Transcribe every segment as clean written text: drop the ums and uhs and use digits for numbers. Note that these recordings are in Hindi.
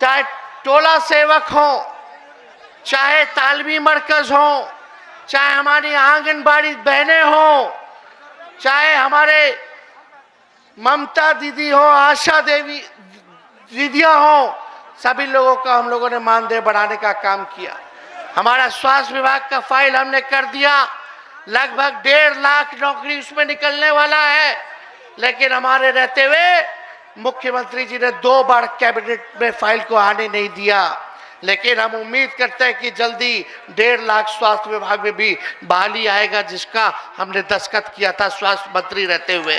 चाहे टोला सेवक हो, चाहे तालमी मरकज हो, चाहे हमारी आंगनबाड़ी बहनें हो, चाहे हमारे ममता दीदी हो, आशा देवी दीदियां हो, सभी लोगों का हम लोगों ने मानदेय बढ़ाने का काम किया। हमारा स्वास्थ्य विभाग का फाइल हमने कर दिया, लगभग 1.5 लाख नौकरी उसमें निकलने वाला है। लेकिन हमारे रहते हुए मुख्यमंत्री जी ने 2 बार कैबिनेट में फाइल को आने नहीं दिया। लेकिन हम उम्मीद करते हैं कि जल्दी 1.5 लाख स्वास्थ्य विभाग में भी बहाली आएगा, जिसका हमने दस्तखत किया था स्वास्थ्य मंत्री रहते हुए।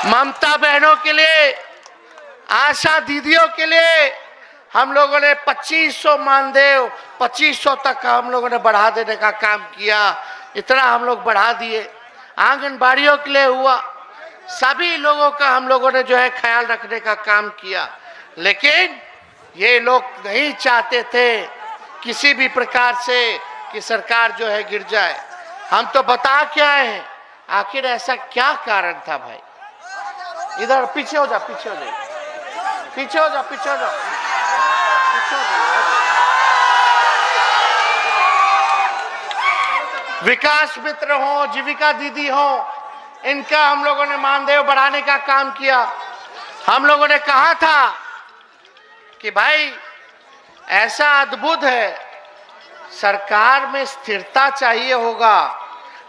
ममता बहनों के लिए, आशा दीदियों के लिए हम लोगों ने 2500 मानदेय 2500 तक हम लोगों ने बढ़ा देने का काम किया। इतना हम लोग बढ़ा दिए। आंगनबाड़ियों के लिए हुआ, सभी लोगों का हम लोगों ने जो है ख्याल रखने का काम किया। लेकिन ये लोग नहीं चाहते थे किसी भी प्रकार से कि सरकार जो है गिर जाए। हम तो बता के आए हैं, आखिर ऐसा क्या कारण था भाई। इधर पीछे हो जा, पीछे हो जा, पीछे हो जा, पीछे हो जा, पीछे हो जा। विकास मित्र हो, जीविका दीदी हो, इनका हम लोगों ने मानदेय बढ़ाने का काम किया। हम लोगों ने कहा था कि भाई ऐसा अद्भुत है, सरकार में स्थिरता चाहिए होगा।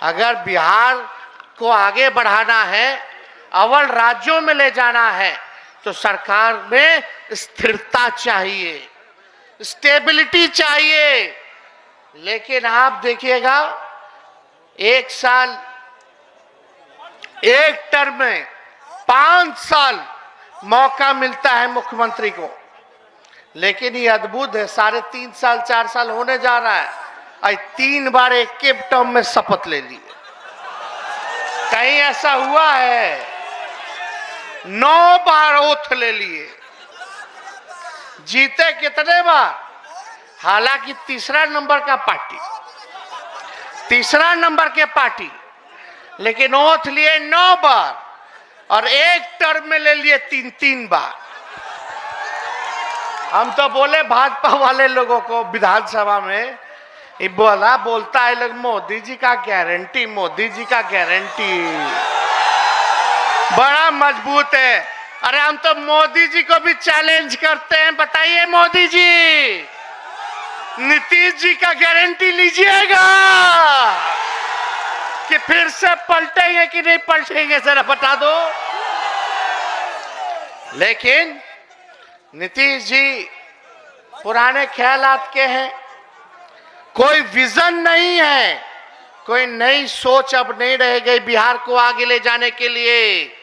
अगर बिहार को आगे बढ़ाना है, अव्वल राज्यों में ले जाना है, तो सरकार में स्थिरता चाहिए, स्टेबिलिटी चाहिए। लेकिन आप देखिएगा, एक साल, एक टर्म में 5 साल मौका मिलता है मुख्यमंत्री को। लेकिन ये अद्भुत है, 3.5 साल 4 साल होने जा रहा है, और 3 बार एक के टर्म में शपथ ले लिए। कहीं ऐसा हुआ है? 9 बार ओथ ले लिए। जीते कितने बार? हालांकि तीसरा नंबर का पार्टी, तीसरा नंबर के पार्टी, लेकिन ओथ लिए 9 बार और एक टर्म में ले लिए 3-3 बार। हम तो बोले भाजपा वाले लोगों को विधानसभा में, बोलता है लोग मोदी जी का गारंटी, मोदी जी का गारंटी बड़ा मजबूत है। अरे हम तो मोदी जी को भी चैलेंज करते हैं, बताइए मोदी जी, नीतीश जी का गारंटी लीजिएगा कि फिर से पलटेंगे कि नहीं पलटेंगे, जरा बता दो। लेकिन नीतीश जी पुराने ख्यालात के हैं, कोई विजन नहीं है, कोई नई सोच अब नहीं रह गई बिहार को आगे ले जाने के लिए।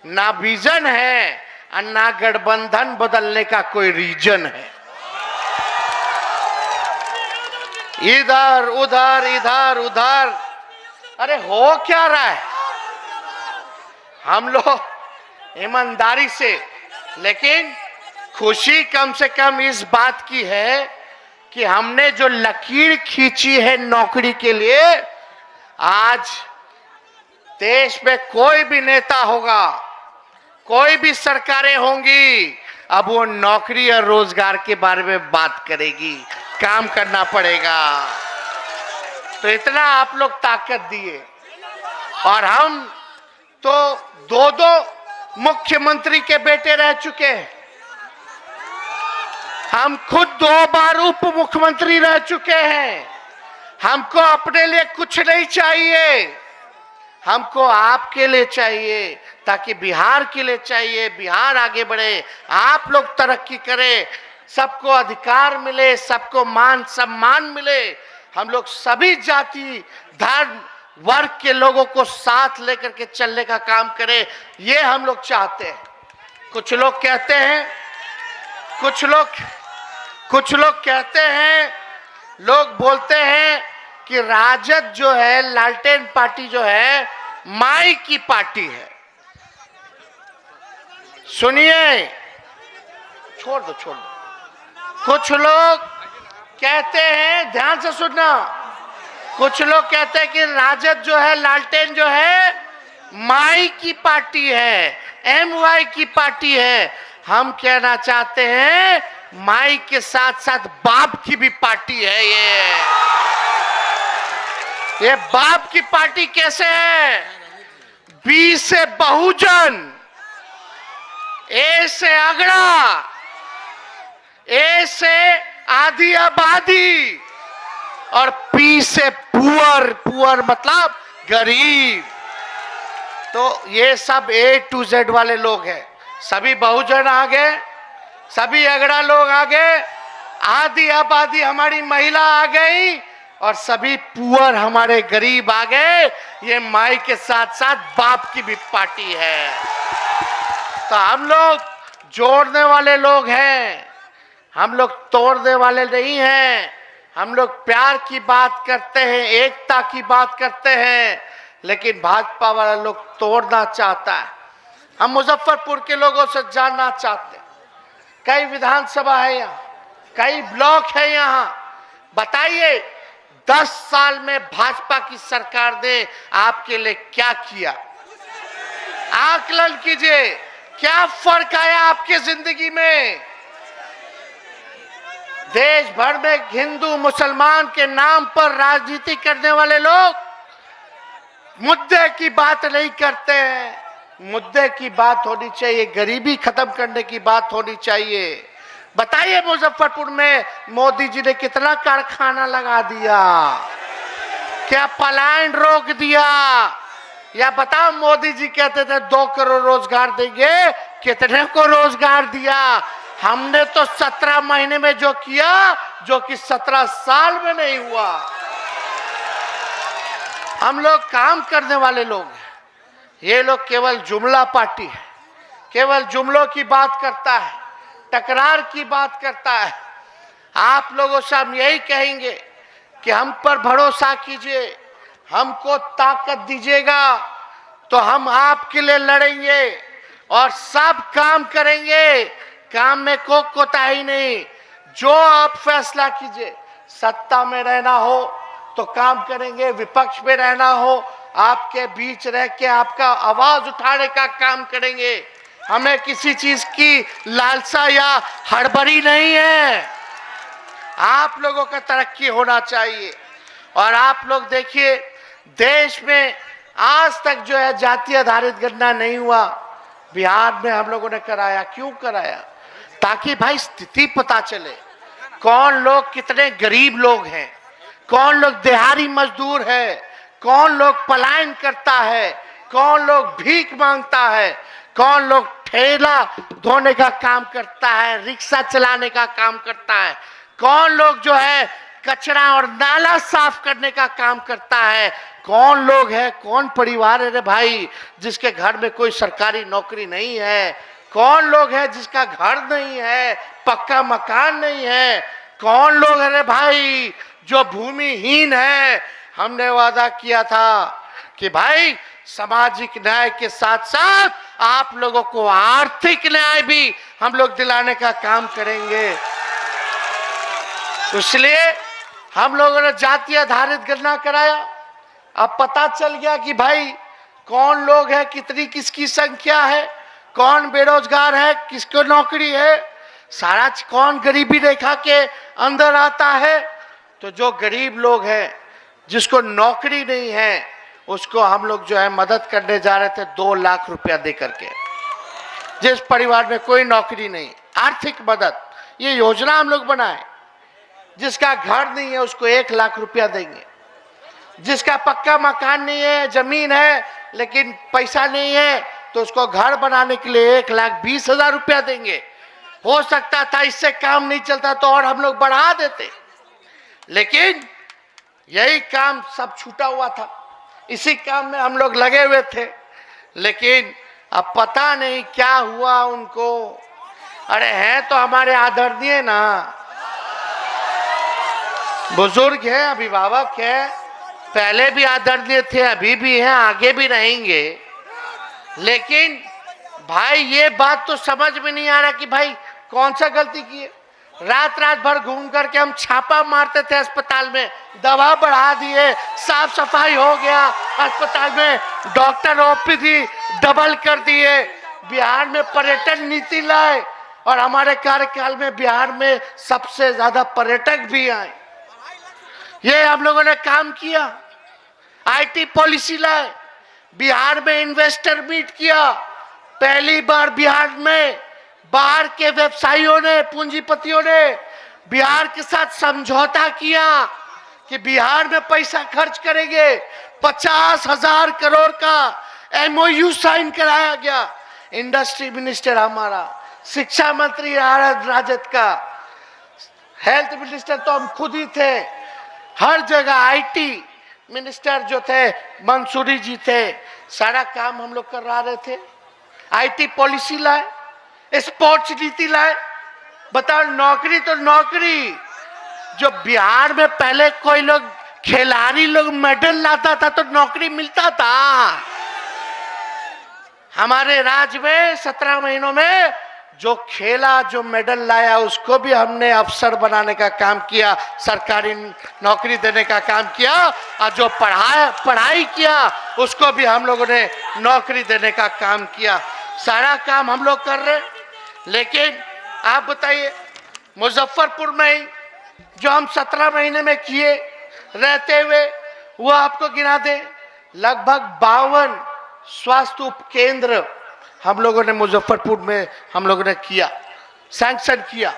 ना विजन है और ना गठबंधन बदलने का कोई रीजन है। इधर उधर, इधर उधर, अरे हो क्या रहा है? हम लोग ईमानदारी से, लेकिन खुशी कम से कम इस बात की है कि हमने जो लकीर खींची है नौकरी के लिए, आज देश में कोई भी नेता होगा, कोई भी सरकारें होंगी, अब वो नौकरी और रोजगार के बारे में बात करेगी। काम करना पड़ेगा। तो इतना आप लोग ताकत दिए, और हम तो 2 मुख्यमंत्री के बेटे रह चुके हैं। हम खुद 2 बार उप मुख्यमंत्री रह चुके हैं। हमको अपने लिए कुछ नहीं चाहिए, हमको आपके लिए चाहिए, ताकि बिहार के लिए चाहिए, बिहार आगे बढ़े, आप लोग तरक्की करें, सबको अधिकार मिले, सबको मान सम्मान मिले, हम लोग सभी जाति धर्म वर्ग के लोगों को साथ लेकर के चलने का काम करें, ये हम लोग चाहते हैं। कुछ लोग कहते हैं, कुछ लोग कहते हैं, लोग बोलते हैं कि राजद जो है, लालटेन पार्टी जो है, माई की पार्टी है। सुनिए, छोड़ दो। कुछ लोग कहते हैं, ध्यान से सुनना, कुछ लोग कहते हैं कि राजद जो है, लालटेन जो है, माई की पार्टी है, MY की पार्टी है। हम कहना चाहते हैं माई के साथ साथ बाप की भी पार्टी है ये बाप की पार्टी कैसे है? बी से बहुजन, ए से अगड़ा, ए से आधी आबादी और पी से पुअर। पुअर मतलब गरीब। तो ये सब ए टू जेड वाले लोग हैं। सभी बहुजन आ गए, सभी अगड़ा लोग आ गए, आधी आबादी हमारी महिला आ गई और सभी पुअर हमारे गरीब आ गए। ये माई के साथ साथ बाप की भी पार्टी है। तो हम लोग जोड़ने वाले लोग हैं, हम लोग तोड़ने वाले नहीं हैं। हम लोग प्यार की बात करते हैं, एकता की बात करते हैं, लेकिन भाजपा वाला लोग तोड़ना चाहता है। हम मुजफ्फरपुर के लोगों से जानना चाहते हैं, कई विधानसभा है यहाँ, कई ब्लॉक है यहाँ, बताइए 10 साल में भाजपा की सरकार ने आपके लिए क्या किया? आकलन कीजिए, क्या फर्क आया आपके जिंदगी में? देश भर में हिंदू मुसलमान के नाम पर राजनीति करने वाले लोग मुद्दे की बात नहीं करते हैं। मुद्दे की बात होनी चाहिए, गरीबी खत्म करने की बात होनी चाहिए। बताइए मुजफ्फरपुर में मोदी जी ने कितना कारखाना लगा दिया, क्या पलायन रोक दिया? या बताओ, मोदी जी कहते थे 2 करोड़ रोजगार देंगे, कितने को रोजगार दिया? हमने तो 17 महीने में जो किया, जो कि 17 साल में नहीं हुआ। हम लोग काम करने वाले लोग हैं, ये लोग केवल जुमला पार्टी है, केवल जुमलों की बात करता है, टकरार की बात करता है। आप लोगों से हम यही कहेंगे कि हम पर भरोसा कीजिए, हमको ताकत दीजिएगा तो हम आपके लिए लड़ेंगे और सब काम करेंगे। काम में कोताही नहीं, जो आप फैसला कीजिए। सत्ता में रहना हो तो काम करेंगे, विपक्ष में रहना हो आपके बीच रह के आपका आवाज उठाने का काम करेंगे। हमें किसी चीज की लालसा या हड़बड़ी नहीं है। आप लोगों का तरक्की होना चाहिए। और आप लोग देखिए, देश में आज तक जो है जाति आधारित गणना नहीं हुआ, बिहार में हम लोगों ने कराया। क्यों कराया? ताकि भाई स्थिति पता चले, कौन लोग कितने गरीब लोग हैं, कौन लोग दिहाड़ी मजदूर है, कौन लोग पलायन करता है, कौन लोग भीख मांगता है, कौन लोग ठेला धोने का काम करता है, रिक्शा चलाने का काम करता है, कौन लोग जो है कचरा और नाला साफ करने का काम करता है, कौन लोग है, कौन परिवार है रे भाई जिसके घर में कोई सरकारी नौकरी नहीं है, कौन लोग है जिसका घर नहीं है, पक्का मकान नहीं है, कौन लोग है रे भाई जो भूमिहीन है। हमने वादा किया था कि भाई सामाजिक न्याय के साथ साथ आप लोगों को आर्थिक न्याय भी हम लोग दिलाने का काम करेंगे। इसलिए हम लोगों ने जाति आधारित गणना कराया। अब पता चल गया कि भाई कौन लोग है, कितनी किसकी संख्या है, कौन बेरोजगार है, किसको नौकरी है, सारा कौन गरीबी रेखा के अंदर आता है। तो जो गरीब लोग हैं, जिसको नौकरी नहीं है, उसको हम लोग जो है मदद करने जा रहे थे 2 लाख रुपया दे करके। जिस परिवार में कोई नौकरी नहीं, आर्थिक मदद, ये योजना हम लोग बनाए। जिसका घर नहीं है उसको 1 लाख रुपया देंगे। जिसका पक्का मकान नहीं है, जमीन है लेकिन पैसा नहीं है, तो उसको घर बनाने के लिए 1,20,000 रुपया देंगे। हो सकता था इससे काम नहीं चलता तो और हम लोग बढ़ा देते, लेकिन यही काम सब छूटा हुआ था, इसी काम में हम लोग लगे हुए थे। लेकिन अब पता नहीं क्या हुआ उनको। अरे हैं तो हमारे आदरणीय ना, बुजुर्ग हैं, अभिभावक हैं, पहले भी आदरणीय थे, अभी भी हैं, आगे भी रहेंगे। लेकिन भाई ये बात तो समझ में नहीं आ रहा कि भाई कौन सा गलती की है। रात रात भर घूम करके हम छापा मारते थे अस्पताल में, दवा बढ़ा दिए, साफ सफाई हो गया अस्पताल में, डॉक्टर ओपीडी डबल कर दिए, बिहार में पर्यटन नीति लाए, और हमारे कार्यकाल में बिहार में सबसे ज्यादा पर्यटक भी आए। ये हम लोगों ने काम किया। आईटी पॉलिसी लाए, बिहार में इन्वेस्टर मीट किया। पहली बार बिहार में बाहर के व्यवसायियों ने, पूंजीपतियों ने बिहार के साथ समझौता किया कि बिहार में पैसा खर्च करेंगे। 50,000 करोड़ का एमओयू साइन कराया गया। इंडस्ट्री मिनिस्टर हमारा, शिक्षा मंत्री राजद का, हेल्थ मिनिस्टर तो हम खुद ही थे। हर जगह आईटी मिनिस्टर जो थे मंसूरी जी थे। सारा काम हम लोग करा रहे थे। आईटी पॉलिसी लाए, स्पोर्ट्स नीति लाए। बताओ, नौकरी तो नौकरी। जो बिहार में पहले कोई लोग खिलाड़ी लोग मेडल लाता था तो नौकरी मिलता था। हमारे राज्य में 17 महीनों में जो खेला, जो मेडल लाया, उसको भी हमने अफसर बनाने का काम किया, सरकारी नौकरी देने का काम किया। और जो पढ़ाई किया उसको भी हम लोगों ने नौकरी देने का काम किया। सारा काम हम लोग कर रहे। लेकिन आप बताइए, मुजफ्फरपुर में ही जो हम 17 महीने में किए रहते हुए, वो आपको गिना दे। लगभग 52 स्वास्थ्य उपकेंद्र हम लोगों ने मुजफ्फरपुर में हम लोगों ने किया, सैंक्शन किया।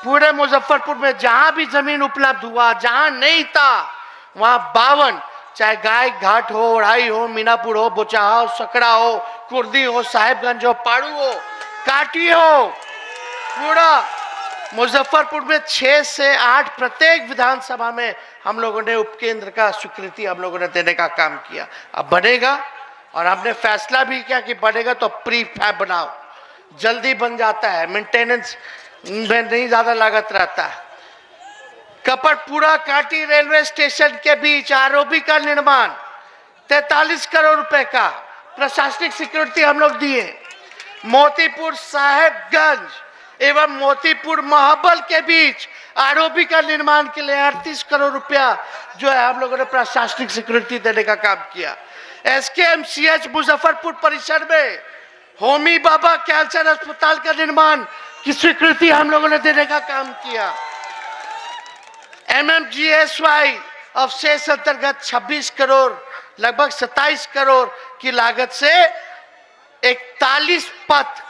पूरे मुजफ्फरपुर में जहां भी जमीन उपलब्ध हुआ, जहां नहीं था, वहां 52, चाहे गाय घाट हो, ओढ़ाई हो, मीनापुर हो, बोचाहा हो, सकड़ा हो, कुर्दी हो, साहेबगंज हो, पाड़ू हो, काटी हो, पूरा मुजफ्फरपुर में 6 से 8 प्रत्येक विधानसभा में हम लोगों ने उपकेंद्र का स्वीकृति हम लोगों ने देने का काम किया। अब बनेगा, और हमने फैसला भी किया कि बनेगा तो प्री फैब बनाओ, जल्दी बन जाता है, मेंटेनेंस में नहीं ज्यादा लागत रहता है। कपड़पुरा काटी रेलवे स्टेशन के बीच आरओबी का निर्माण 43 करोड़ रुपए का प्रशासनिक सिक्योरिटी हम लोग दिए। मोतीपुर साहेबगंज एवं मोतीपुर महाबल के बीच आरओबी का निर्माण के लिए 38 करोड़ रुपया जो है हम लोगों ने प्रशासनिक सिक्योरिटी देने का काम किया। एसकेएमसीएच मुजफ्फरपुर परिसर में होमी बाबा कैंसर अस्पताल का निर्माण की स्वीकृति हम लोगों ने देने का काम किया। एमएमजीएसवाई अवशेष अंतर्गत 26 करोड़, लगभग 27 करोड़ की लागत से 41 पथ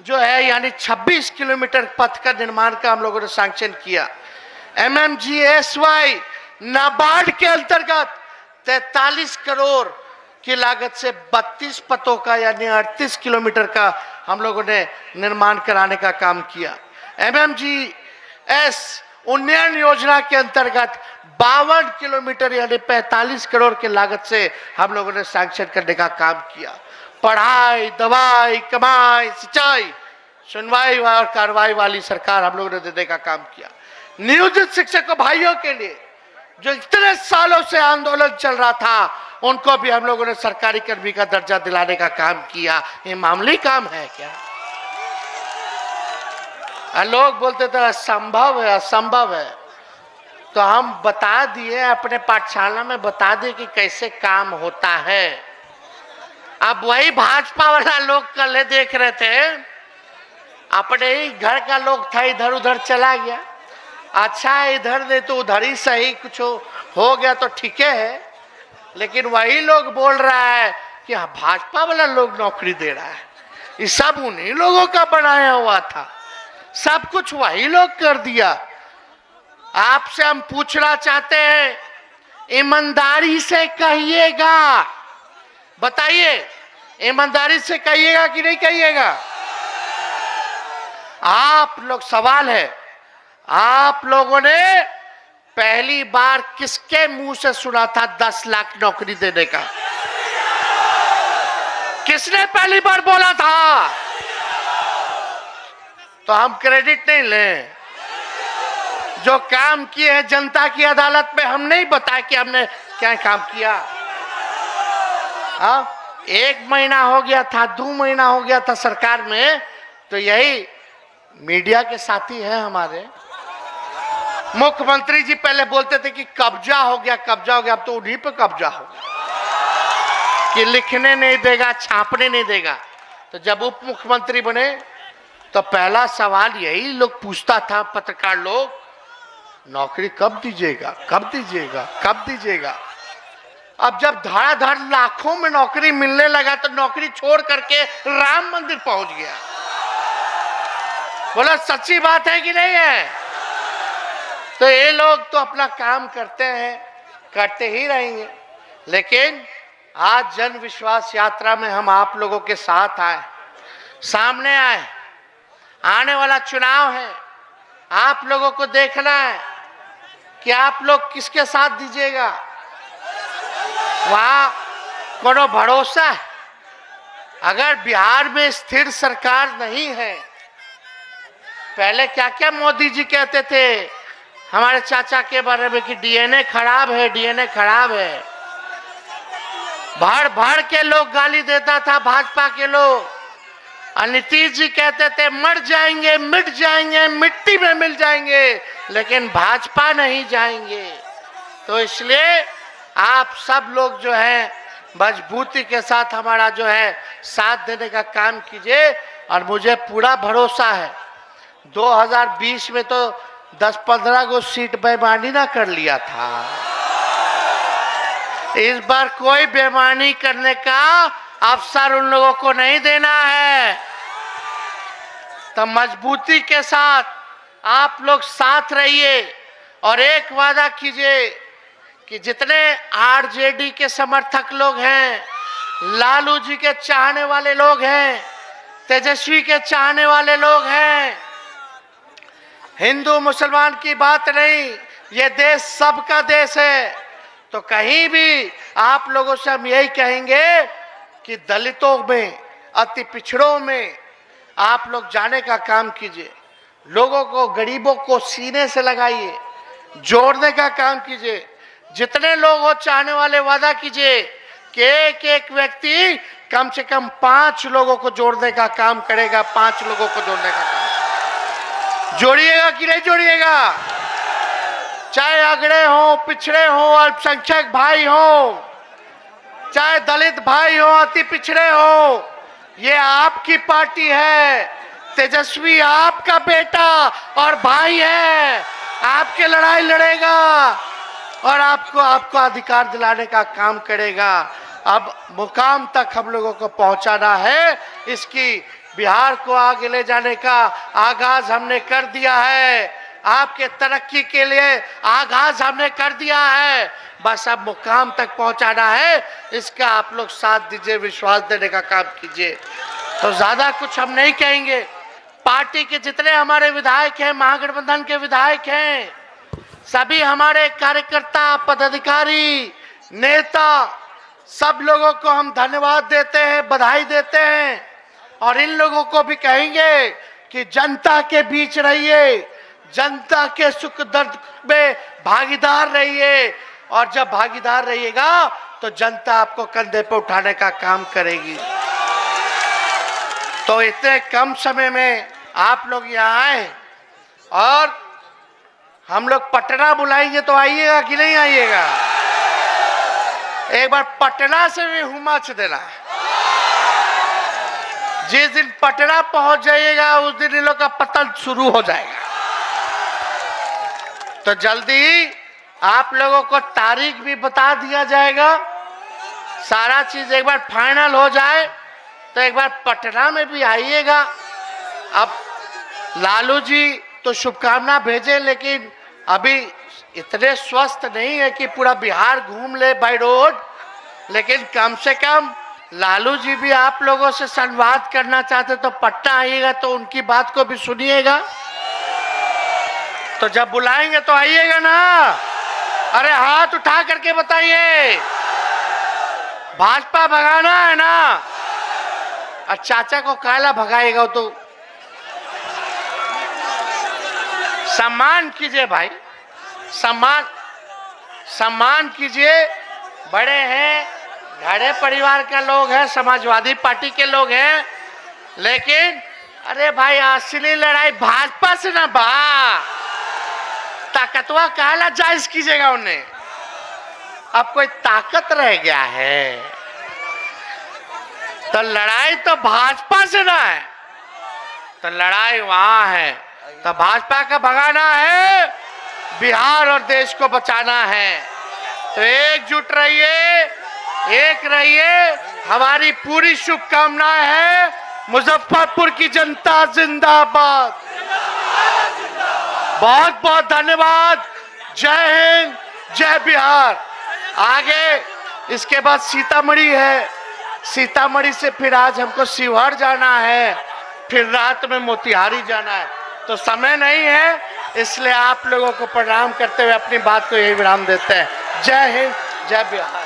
जो है, यानी 26 किलोमीटर पथ का निर्माण का हम लोगों ने सैंक्शन किया। एमएमजीएसवाई नाबार्ड के अंतर्गत 43 करोड़ की लागत से 32 पथों का, यानी 38 किलोमीटर का हम लोगों ने निर्माण कराने का काम किया। एमएमजीएस उन्नयन योजना के अंतर्गत 52 किलोमीटर, यानी 45 करोड़ की लागत से हम लोगों ने सैंक्शन करने का काम किया। पढ़ाई, दवाई, कमाई, सिंचाई, सुनवाई और कार्रवाई वाली सरकार हम लोगों ने देने का काम किया। नियोजित शिक्षकों भाइयों के लिए जो इतने सालों से आंदोलन चल रहा था, उनको भी हम लोगों ने सरकारी कर्मी का दर्जा दिलाने का काम किया। ये मामूली काम है क्या? लोग बोलते थे असंभव है, असंभव है, तो हम बता दिए, अपने पाठशाला में बता दिए कि कैसे काम होता है। अब वही भाजपा वाला लोग कल देख रहे थे, अपने ही घर का लोग था, इधर उधर चला गया। अच्छा, इधर नहीं तो उधर ही सही, कुछ हो गया तो ठीक है। लेकिन वही लोग बोल रहा है कि भाजपा वाला लोग नौकरी दे रहा है। ये सब उन्हीं लोगों का बनाया हुआ था, सब कुछ वही लोग कर दिया। आपसे हम पूछना चाहते हैं, ईमानदारी से कहिएगा, बताइए, ईमानदारी से कहिएगा कि नहीं कहिएगा? आप लोग, सवाल है, आप लोगों ने पहली बार किसके मुंह से सुना था 10 लाख नौकरी देने का? किसने पहली बार बोला था? तो हम क्रेडिट नहीं लें। जो काम किए हैं जनता की अदालत में, हम नहीं बताए कि हमने क्या काम किया। 1 महीना हो गया था, 2 महीना हो गया था सरकार में, तो यही मीडिया के साथी हैं हमारे। मुख्यमंत्री जी पहले बोलते थे कि कब्जा हो गया, कब्जा हो गया। अब तो उन्हीं पे कब्जा हो गया कि लिखने नहीं देगा, छापने नहीं देगा। तो जब उप मुख्यमंत्री बने तो पहला सवाल यही लोग पूछता था, पत्रकार लोग, नौकरी कब दीजिएगा, कब दीजिएगा, कब दीजिएगा। अब जब धड़ाधड़ लाखों में नौकरी मिलने लगा तो नौकरी छोड़ करके राम मंदिर पहुंच गया। बोला सच्ची बात है कि नहीं है? तो ये लोग तो अपना काम करते हैं, करते ही रहेंगे, लेकिन आज जन विश्वास यात्रा में हम आप लोगों के साथ आए, सामने आए। आने वाला चुनाव है, आप लोगों को देखना है कि आप लोग किसके साथ दीजिएगा। वहां कोनो भरोसा है? अगर बिहार में स्थिर सरकार नहीं है, पहले क्या क्या मोदी जी कहते थे हमारे चाचा के बारे में कि डीएनए खराब है, डीएनए खराब है। भर भर के लोग गाली देता था भाजपा के लोग। नीतीश जी कहते थे मर जाएंगे, मिट जाएंगे, मिट्टी में मिल जाएंगे, लेकिन भाजपा नहीं जाएंगे। तो इसलिए आप सब लोग जो है मजबूती के साथ हमारा जो है साथ देने का काम कीजिए। और मुझे पूरा भरोसा है 2020 में तो 10-15 गो सीट बेईमानी ना कर लिया था। इस बार कोई बेईमानी करने का अवसर उन लोगों को नहीं देना है। तो मजबूती के साथ आप लोग साथ रहिए और एक वादा कीजिए कि जितने आरजेडी के समर्थक लोग हैं, लालू जी के चाहने वाले लोग हैं, तेजस्वी के चाहने वाले लोग हैं, हिंदू मुसलमान की बात नहीं, ये देश सबका देश है। तो कहीं भी आप लोगों से हम यही कहेंगे कि दलितों में, अति पिछड़ों में आप लोग जाने का काम कीजिए। लोगों को, गरीबों को सीने से लगाइए, जोड़ने का काम कीजिए। जितने लोग हो चाहने वाले वादा कीजिए कि एक एक व्यक्ति कम से कम 5 लोगों को जोड़ने का काम करेगा। 5 लोगों को जोड़ने का काम जोड़िएगा कि नहीं जोड़िएगा? चाहे अगड़े हो, पिछड़े हो, अल्पसंख्यक भाई हो, चाहे दलित भाई हो, अति पिछड़े हो, ये आपकी पार्टी है। तेजस्वी आपका बेटा और भाई है, आपके लड़ाई लड़ेगा और आपको अधिकार दिलाने का काम करेगा। अब मुकाम तक हम लोगों को पहुंचाना है। इसकी बिहार को आगे ले जाने का आगाज हमने कर दिया है। आपके तरक्की के लिए आगाज हमने कर दिया है। बस अब मुकाम तक पहुंचाना है। इसका आप लोग साथ दीजिए, विश्वास देने का काम कीजिए। तो ज्यादा कुछ हम नहीं कहेंगे। पार्टी के जितने हमारे विधायक हैं, महागठबंधन के विधायक हैं, सभी हमारे कार्यकर्ता, पदाधिकारी, नेता, सब लोगों को हम धन्यवाद देते हैं, बधाई देते हैं। और इन लोगों को भी कहेंगे कि जनता के बीच रहिए, जनता के सुख दर्द में भागीदार रहिए। और जब भागीदार रहिएगा तो जनता आपको कंधे पर उठाने का काम करेगी। तो इतने कम समय में आप लोग यहाँ आए और हम लोग पटना बुलाएंगे तो आइएगा कि नहीं आइएगा? एक बार पटना से भी हुमाच देना। जिस दिन पटना पहुंच जाइएगा उस दिन इन लोग का पतन शुरू हो जाएगा। तो जल्दी आप लोगों को तारीख भी बता दिया जाएगा। सारा चीज एक बार फाइनल हो जाए तो एक बार पटना में भी आइएगा। अब लालू जी तो शुभकामना भेजे, लेकिन अभी इतने स्वस्थ नहीं है कि पूरा बिहार घूम ले बाय रोड। लेकिन कम से कम लालू जी भी आप लोगों से संवाद करना चाहते तो पटना आइएगा, तो उनकी बात को भी सुनिएगा। तो जब बुलाएंगे तो आइएगा ना। अरे हाथ उठा करके बताइए, भाजपा भगाना है ना? और चाचा को काला भगाएगा तो सम्मान कीजिए भाई, सम्मान कीजिए। बड़े हैं, घरे परिवार का लोग हैं, समाजवादी पार्टी के लोग हैं, लेकिन अरे भाई असली लड़ाई भाजपा से ना बा। ताकतवा काला जायज कीजिएगा उन्हें। अब कोई ताकत रह गया है तो लड़ाई तो भाजपा से ना है, तो लड़ाई वहां है। तो भाजपा का भगाना है, बिहार और देश को बचाना है। तो एकजुट रहिए, एक रहिए, हमारी पूरी शुभकामनाएं हैं। मुजफ्फरपुर की जनता जिंदाबाद। बहुत बहुत धन्यवाद। जय हिंद, जय बिहार। आगे इसके बाद सीतामढ़ी है, सीतामढ़ी से फिर आज हमको शिवहर जाना है, फिर रात में मोतिहारी जाना है। तो समय नहीं है, इसलिए आप लोगों को प्रणाम करते हुए अपनी बात को यही विराम देते हैं। जय हिंद, जय बिहार।